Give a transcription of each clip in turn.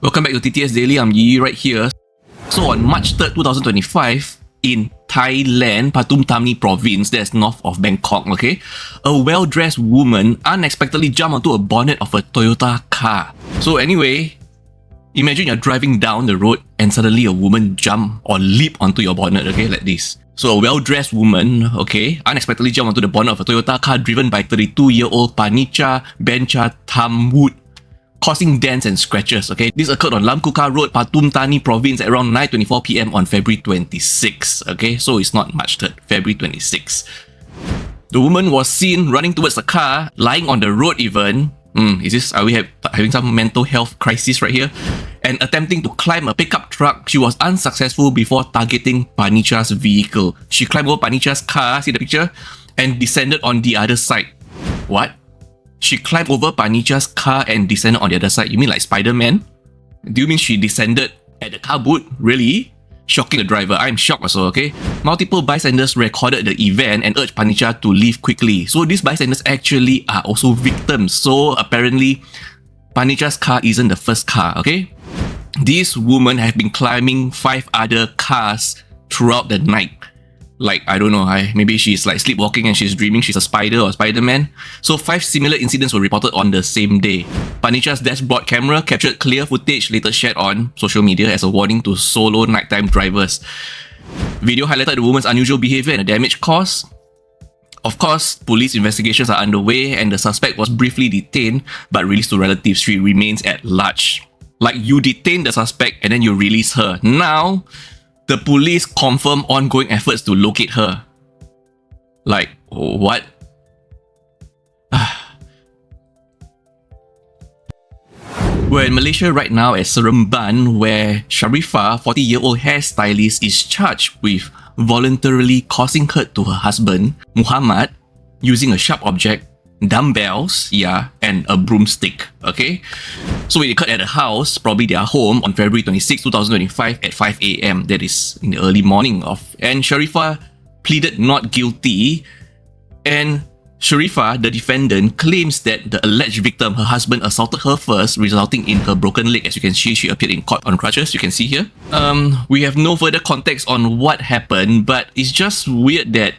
Welcome back to TTS Daily. I'm Yi right here. So on March 3rd, 2025, in Thailand, Pathum Thani province, that's north of Bangkok, okay, a well-dressed woman unexpectedly jumped onto a bonnet of a Toyota car. So anyway, imagine you're driving down the road and suddenly a woman jump or leap onto your bonnet, okay, like this. So a well-dressed woman, okay, unexpectedly jumped onto the bonnet of a Toyota car driven by 32-year-old Panica Bencha Thamwood, causing dents and scratches, okay? This occurred on Lam Kuka Road, Pathum Thani province at around 9:24 p.m. on February 26, okay? So it's not March 3rd, February 26. The woman was seen running towards the car, lying on the road even. Are we having some mental health crisis right here? And attempting to climb a pickup truck, she was unsuccessful before targeting Panicha's vehicle. She climbed over Panicha's car, see the picture? And descended on the other side. What? She climbed over Panicha's car and descended on the other side. You mean like Spider-Man? Do you mean she descended at the car boot? Really? Shocking the driver. I'm shocked also, okay? Multiple bystanders recorded the event and urged Panica to leave quickly. So these bystanders actually are also victims. So apparently, Panicha's car isn't the first car, okay? These women have been climbing 5 other cars throughout the night. Like, I don't know, maybe she's like sleepwalking and she's dreaming she's a spider or Spider-Man. So 5 similar incidents were reported on the same day. Panicha's dashboard camera captured clear footage later shared on social media as a warning to solo nighttime drivers. Video highlighted the woman's unusual behavior and the damage caused. Of course, police investigations are underway and the suspect was briefly detained but released to relatives. She remains at large. Like, you detain the suspect and then you release her. Now, the police confirm ongoing efforts to locate her. Like, what? We're in Malaysia right now at Seremban, where Sharifah, 40-year-old hairstylist, is charged with voluntarily causing hurt to her husband, Muhammad, using a sharp object, dumbbells, and a broomstick, okay? So it occurred at a house, probably their home, on February 26, 2025 at 5 a.m. That is in the early morning and Sharifah pleaded not guilty, and Sharifah, the defendant, claims that the alleged victim, her husband, assaulted her first, resulting in her broken leg. As you can see, she appeared in court on crutches, you can see here. We have no further context on what happened, but it's just weird that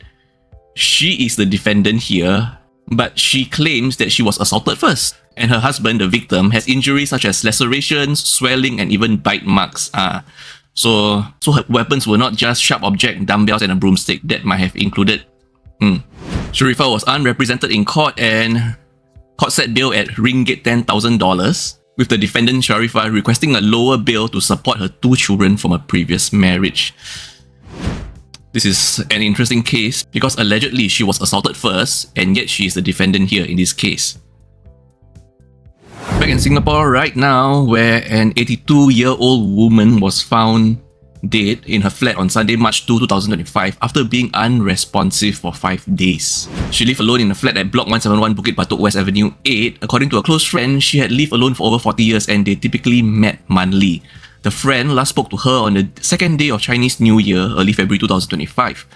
she is the defendant here, but she claims that she was assaulted first. And her husband, the victim, has injuries such as lacerations, swelling, and even bite marks. So her weapons were not just sharp object, dumbbells, and a broomstick. That might have included. Sharifah was unrepresented in court and court set bail at ringgit $10,000, with the defendant Sharifah requesting a lower bail to support her 2 children from a previous marriage. This is an interesting case because allegedly she was assaulted first and yet she is the defendant here in this case. Back in Singapore right now, where an 82-year-old woman was found dead in her flat on Sunday, March 2, 2025 after being unresponsive for 5 days. She lived alone in a flat at Block 171 Bukit Batok West Avenue 8. According to a close friend, she had lived alone for over 40 years and they typically met monthly. The friend last spoke to her on the second day of Chinese New Year, early February 2025.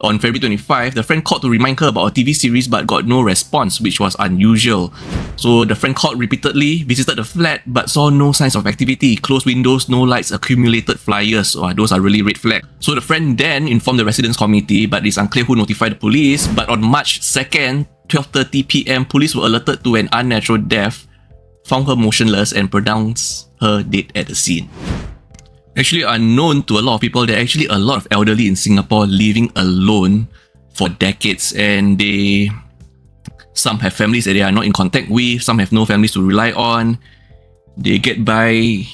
On February 25, the friend called to remind her about a TV series but got no response, which was unusual. So the friend called repeatedly, visited the flat but saw no signs of activity, closed windows, no lights, accumulated flyers. Those are really red flags. So the friend then informed the residence committee, but it's unclear who notified the police. But on March 2nd, 12:30 p.m, police were alerted to an unnatural death, found her motionless and pronounced her dead at the scene. Actually unknown to a lot of people, there are actually a lot of elderly in Singapore living alone for decades, and some have families that they are not in contact with, some have no families to rely on. They get by,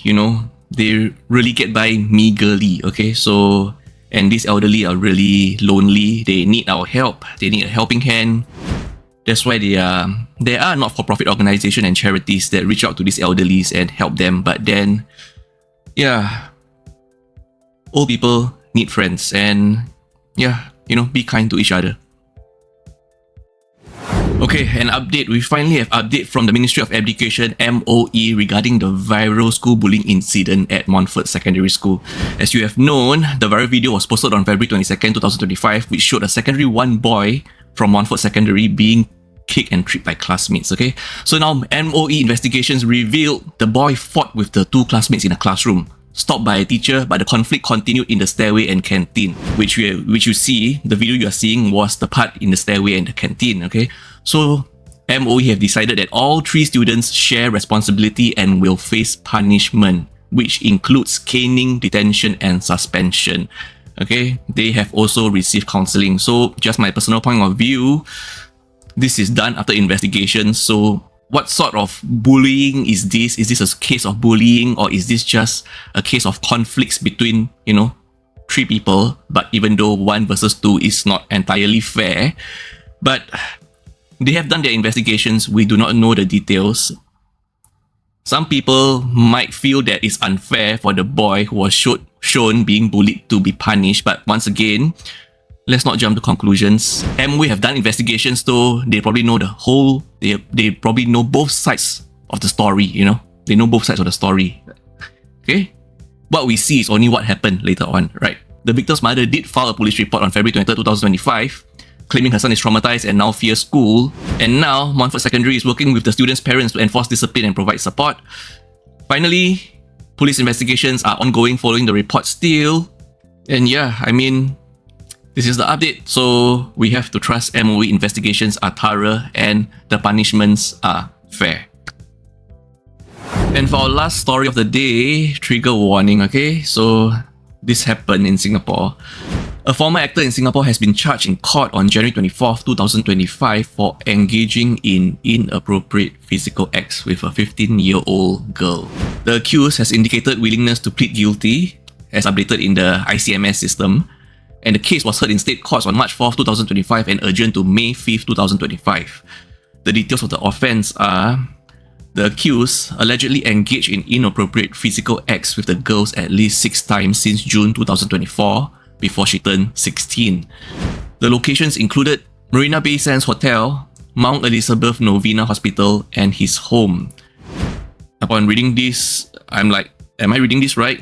they really get by meagerly, okay? So, and these elderly are really lonely, they need our help, they need a helping hand. That's why there are not-for-profit organizations and charities that reach out to these elderlies and help them, but then, old people need friends and be kind to each other. Okay, an update. We finally have update from the Ministry of Education, MOE, regarding the viral school bullying incident at Montfort Secondary School. As you have known, the viral video was posted on February 22nd, 2025, which showed a secondary 1 boy from Montfort Secondary being kicked and tripped by classmates, okay? So now MOE investigations revealed the boy fought with the two classmates in a classroom, stopped by a teacher, but the conflict continued in the stairway and canteen, which you see, the video you are seeing was the part in the stairway and the canteen, okay? So MOE have decided that all three students share responsibility and will face punishment, which includes caning, detention, and suspension. Okay, they have also received counseling. So just my personal point of view, this is done after investigation. So what sort of bullying is this? Is this a case of bullying, or is this just a case of conflicts between, three people? But even though 1 versus 2 is not entirely fair, but they have done their investigations. We do not know the details. Some people might feel that it's unfair for the boy who was shown being bullied to be punished, but once again, let's not jump to conclusions. MOE have done investigations, though they probably know they probably know both sides of the story, They know both sides of the story. Okay? What we see is only what happened later on, right? The victim's mother did file a police report on February 23, 2025, claiming her son is traumatized and now fears school. And now, Montfort Secondary is working with the students' parents to enforce discipline and provide support. Finally, police investigations are ongoing following the report still. And yeah, this is the update. So we have to trust MOE investigations are thorough and the punishments are fair. And for our last story of the day, trigger warning, okay? So this happened in Singapore. A former actor in Singapore has been charged in court on January 24th, 2025 for engaging in inappropriate physical acts with a 15-year-old girl. The accused has indicated willingness to plead guilty, as updated in the ICMS system, and the case was heard in state courts on March 4th, 2025 and adjourned to May 5th, 2025. The details of the offence are: the accused allegedly engaged in inappropriate physical acts with the girls at least 6 times since June 2024, before she turned 16. The locations included Marina Bay Sands Hotel, Mount Elizabeth Novena Hospital, and his home. Upon reading this, I'm like, am I reading this right?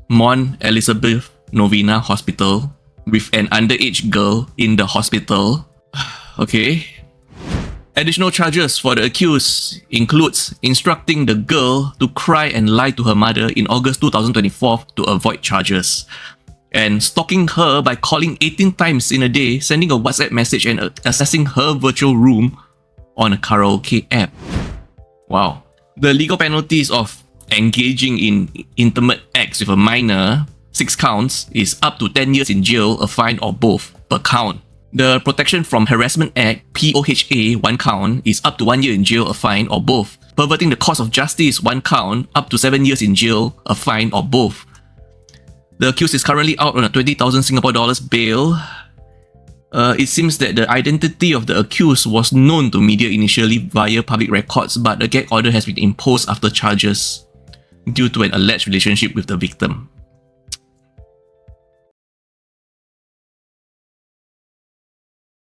Mount Elizabeth Novena Hospital with an underage girl in the hospital. Okay. Additional charges for the accused includes instructing the girl to cry and lie to her mother in August 2024 to avoid charges, and stalking her by calling 18 times in a day, sending a WhatsApp message and accessing her virtual room on a karaoke app. Wow. The legal penalties of engaging in intimate acts with a minor, 6 counts, is up to 10 years in jail, a fine, or both per count. The Protection from Harassment Act, POHA, 1 count, is up to 1 year in jail, a fine, or both. Perverting the cause of justice, 1 count, up to 7 years in jail, a fine, or both. The accused is currently out on a 20,000 Singapore dollars bail. It seems that the identity of the accused was known to media initially via public records, but a gag order has been imposed after charges due to an alleged relationship with the victim.